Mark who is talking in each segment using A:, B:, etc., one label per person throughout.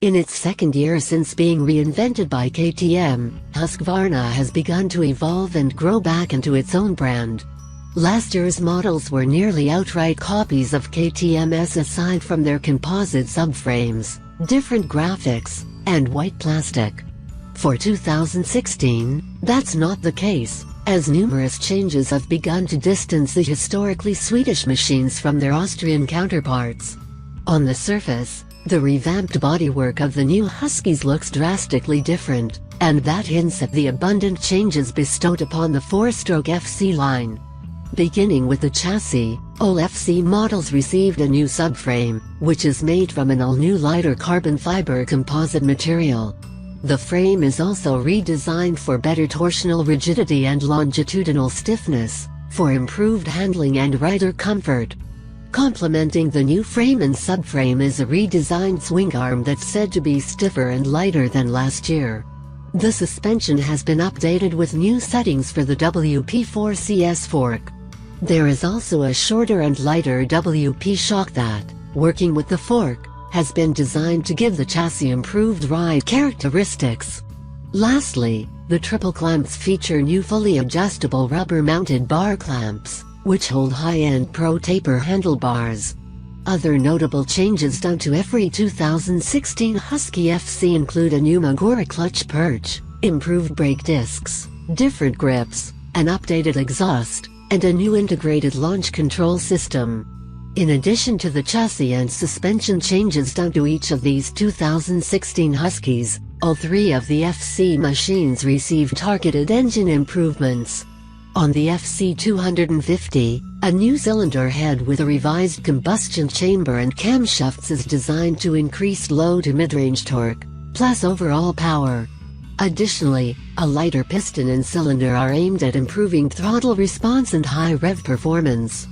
A: In its second year since being reinvented by KTM, Husqvarna has begun to evolve and grow back into its own brand. Last year's models were nearly outright copies of KTM's aside from their composite subframes, different graphics, and white plastic. For 2016, that's not the case, as numerous changes have begun to distance the historically Swedish machines from their Austrian counterparts. On the surface, the revamped bodywork of the new Huskies looks drastically different, and that hints at the abundant changes bestowed upon the four-stroke FC line. Beginning with the chassis, all FC models received a new subframe, which is made from an all-new lighter carbon fiber composite material. The frame is also redesigned for better torsional rigidity and longitudinal stiffness, for improved handling and rider comfort. Complementing the new frame and subframe is a redesigned swing arm that's said to be stiffer and lighter than last year. The suspension has been updated with new settings for the WP4CS fork. There is also a shorter and lighter WP shock that, working with the fork, has been designed to give the chassis improved ride characteristics. Lastly, the triple clamps feature new fully adjustable rubber-mounted bar clamps, which hold high-end Pro Taper handlebars. Other notable changes done to every 2016 Husky FC include a new Magura clutch perch, improved brake discs, different grips, an updated exhaust, and a new integrated launch control system. In addition to the chassis and suspension changes done to each of these 2016 Huskies, all three of the FC machines received targeted engine improvements. On the FC 250, a new cylinder head with a revised combustion chamber and camshafts is designed to increase low to mid-range torque, plus overall power. Additionally, a lighter piston and cylinder are aimed at improving throttle response and high rev performance.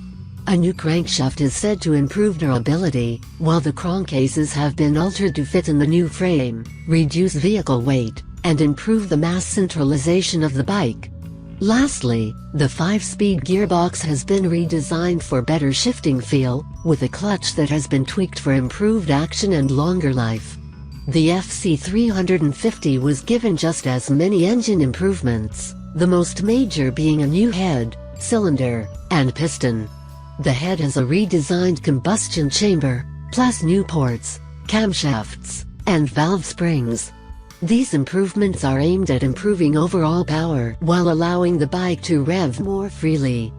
A: A new crankshaft is said to improve durability, while the crankcases have been altered to fit in the new frame, reduce vehicle weight, and improve the mass centralization of the bike. Lastly, the 5-speed gearbox has been redesigned for better shifting feel, with a clutch that has been tweaked for improved action and longer life. The FC 350 was given just as many engine improvements, the most major being a new head, cylinder, and piston. The head has a redesigned combustion chamber, plus new ports, camshafts, and valve springs. These improvements are aimed at improving overall power while allowing the bike to rev more freely.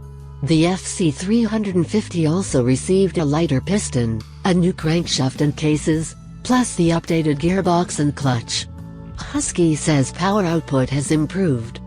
A: The FC 350 also received a lighter piston, a new crankshaft and cases, plus the updated gearbox and clutch. Husky says power output has improved.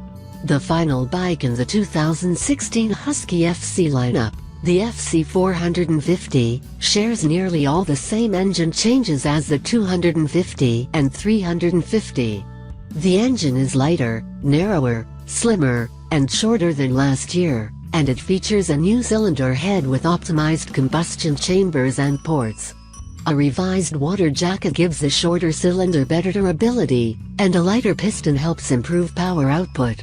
A: The final bike in the 2016 Husky FC lineup, the FC 450, shares nearly all the same engine changes as the 250 and 350. The engine is lighter, narrower, slimmer, and shorter than last year, and it features a new cylinder head with optimized combustion chambers and ports. A revised water jacket gives the shorter cylinder better durability, and a lighter piston helps improve power output.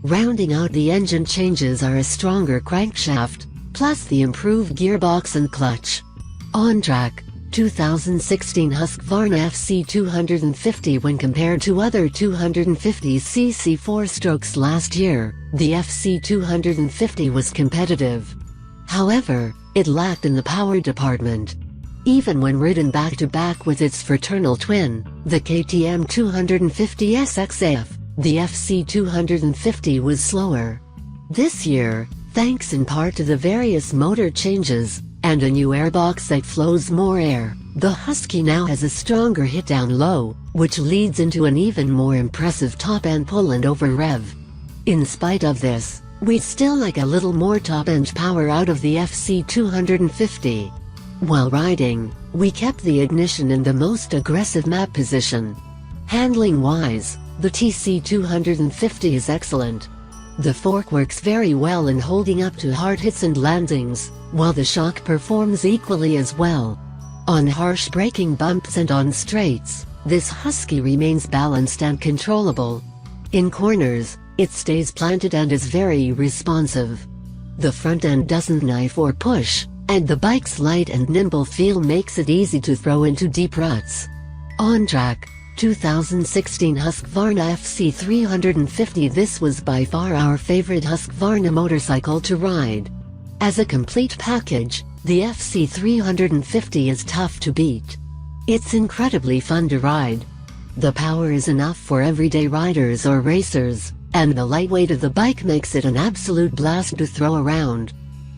A: Rounding out the engine changes are a stronger crankshaft, plus the improved gearbox and clutch. On track, 2016 Husqvarna FC 250. When compared to other 250cc 4-strokes last year, the FC 250 was competitive. However, it lacked in the power department. Even when ridden back-to-back with its fraternal twin, the KTM 250 SXF, the FC 250 was slower. This year, thanks in part to the various motor changes, and a new airbox that flows more air, the Husky now has a stronger hit down low, which leads into an even more impressive top-end pull and over-rev. In spite of this, we'd still like a little more top-end power out of the FC 250. While riding, we kept the ignition in the most aggressive map position. Handling-wise, the TC 250 is excellent. The fork works very well in holding up to hard hits and landings, while the shock performs equally as well. On harsh braking bumps and on straights, this Husky remains balanced and controllable. In corners, it stays planted and is very responsive. The front end doesn't knife or push, and the bike's light and nimble feel makes it easy to throw into deep ruts. On track, 2016 Husqvarna FC 350. This was by far our favorite Husqvarna motorcycle to ride. As a complete package, the FC 350 is tough to beat. It's incredibly fun to ride. The power is enough for everyday riders or racers, and the lightweight of the bike makes it an absolute blast to throw around.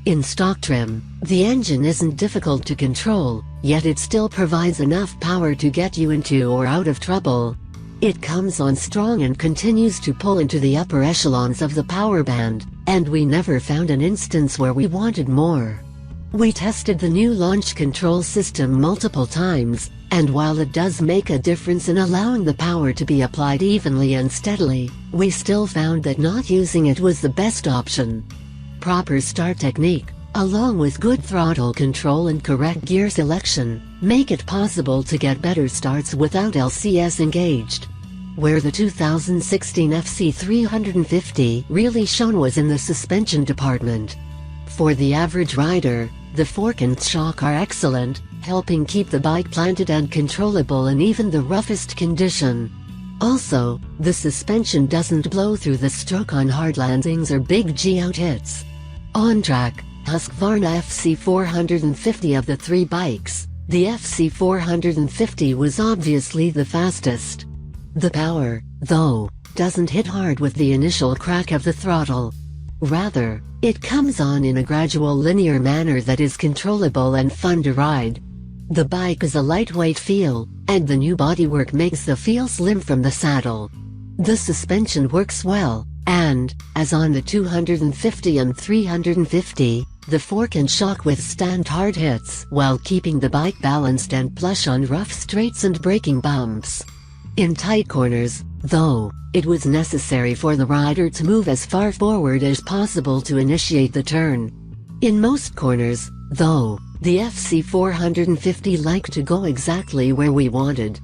A: In stock trim, the engine isn't difficult to control, yet it still provides enough power to get you into or out of trouble. It comes on strong and continues to pull into the upper echelons of the power band, and we never found an instance where we wanted more. We tested the new launch control system multiple times, and while it does make a difference in allowing the power to be applied evenly and steadily, we still found that not using it was the best option. Proper start technique, along with good throttle control and correct gear selection, make it possible to get better starts without LCS engaged. Where the 2016 FC 350 really shone was in the suspension department. For the average rider, the fork and shock are excellent, helping keep the bike planted and controllable in even the roughest condition. Also, the suspension doesn't blow through the stroke on hard landings or big G-out hits. On track, Husqvarna FC 450. Of the three bikes, the FC 450 was obviously the fastest. The power, though, doesn't hit hard with the initial crack of the throttle. Rather, it comes on in a gradual linear manner that is controllable and fun to ride. The bike is a lightweight feel, and the new bodywork makes the feel slim from the saddle. The suspension works well, and, as on the 250 and 350, the fork and shock withstand hard hits while keeping the bike balanced and plush on rough straights and braking bumps. In tight corners, though, it was necessary for the rider to move as far forward as possible to initiate the turn. In most corners, though, the FC 450 liked to go exactly where we wanted.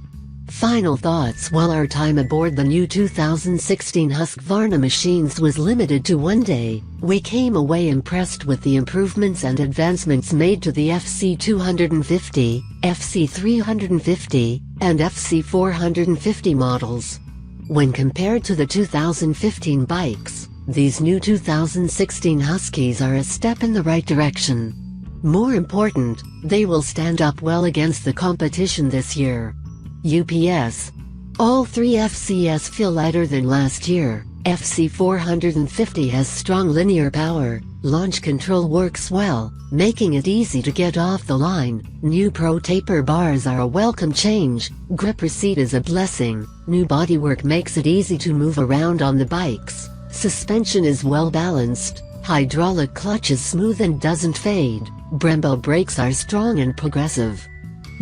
A: Final thoughts. While our time aboard the new 2016 Husqvarna machines was limited to one day, we came away impressed with the improvements and advancements made to the FC 250, FC 350, and FC 450 models. When compared to the 2015 bikes, these new 2016 Huskies are a step in the right direction. More important, they will stand up well against the competition this year. UPS. All three FCS feel lighter than last year. FC 450 has strong linear power, launch control works well, making it easy to get off the line. New Pro taper bars are a welcome change, gripper seat is a blessing, new bodywork makes it easy to move around on the bikes, suspension is well balanced, hydraulic clutch is smooth and doesn't fade, Brembo brakes are strong and progressive.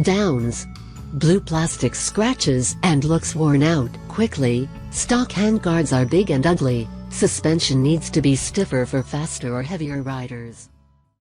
A: Downs. Blue plastic scratches and looks worn out quickly, stock handguards are big and ugly, suspension needs to be stiffer for faster or heavier riders.